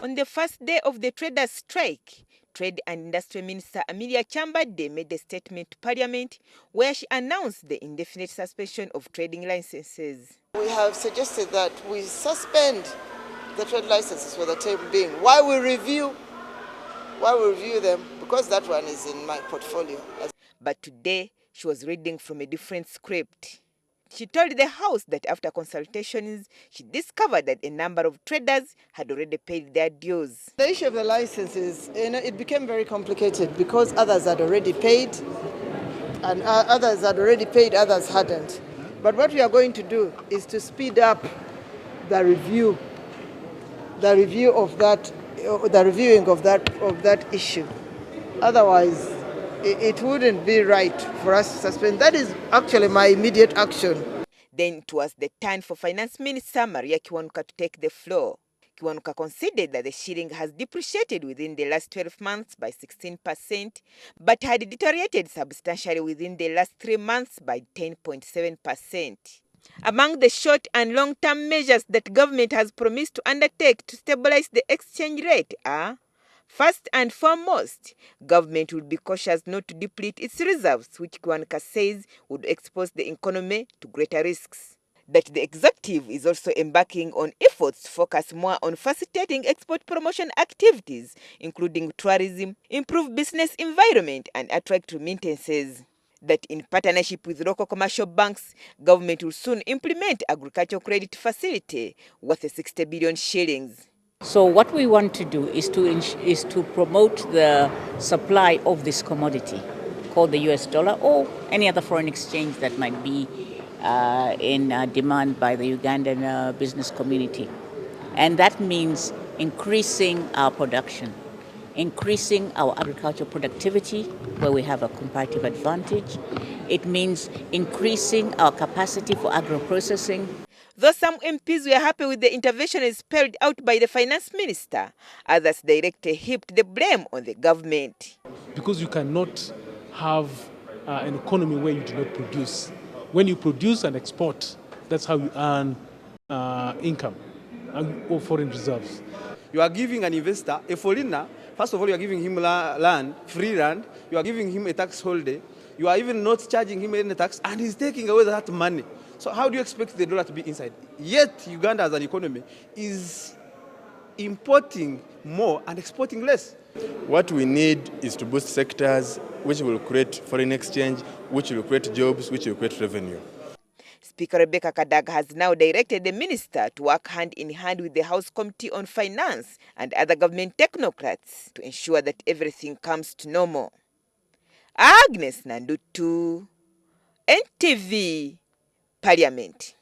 On the first day of the traders' strike, Trade and Industry Minister Amelia Chambade made a statement to Parliament where she announced the indefinite suspension of trading licenses. We have suggested that we suspend the trade licenses for the time being while we review them, because that one is in my portfolio. But today, she was reading from a different script. She told the House that after consultations, she discovered that a number of traders had already paid their dues. The issue of the licenses, it became very complicated because others had already paid, and others hadn't. But what we are going to do is to speed up the reviewing of that issue. Otherwise, it wouldn't be right for us to suspend. That is actually my immediate action. Then it was the turn for Finance Minister Maria Kiwanuka to take the floor. Kiwanuka considered that the shilling has depreciated within the last 12 months by 16%, but had deteriorated substantially within the last 3 months by 10.7%. Among the short and long-term measures that government has promised to undertake to stabilize the exchange rate are: first and foremost, government will be cautious not to deplete its reserves, which Kiwanuka says would expose the economy to greater risks. That the executive is also embarking on efforts to focus more on facilitating export promotion activities, including tourism, improve business environment, and attract remittances. That in partnership with local commercial banks, government will soon implement agricultural credit facility worth 60 billion shillings. So what we want to do is to promote the supply of this commodity called the US dollar or any other foreign exchange that might be in demand by the Ugandan business community. And that means increasing our production, increasing our agricultural productivity where we have a comparative advantage. It means increasing our capacity for agro-processing. Though some MPs were happy with the intervention spelled out by the finance minister, others directly heaped the blame on the government. Because you cannot have an economy where you do not produce. When you produce and export, that's how you earn income or foreign reserves. You are giving an investor, a foreigner, first of all, you are giving him land, free land, you are giving him a tax holiday, you are even not charging him any tax, and he's taking away that money. So how do you expect the dollar to be inside? Yet Uganda as an economy is importing more and exporting less. What we need is to boost sectors which will create foreign exchange, which will create jobs, which will create revenue. Speaker Rebecca Kadaga has now directed the minister to work hand in hand with the House Committee on Finance and other government technocrats to ensure that everything comes to normal. Agnes Nandutu, NTV, Parliament.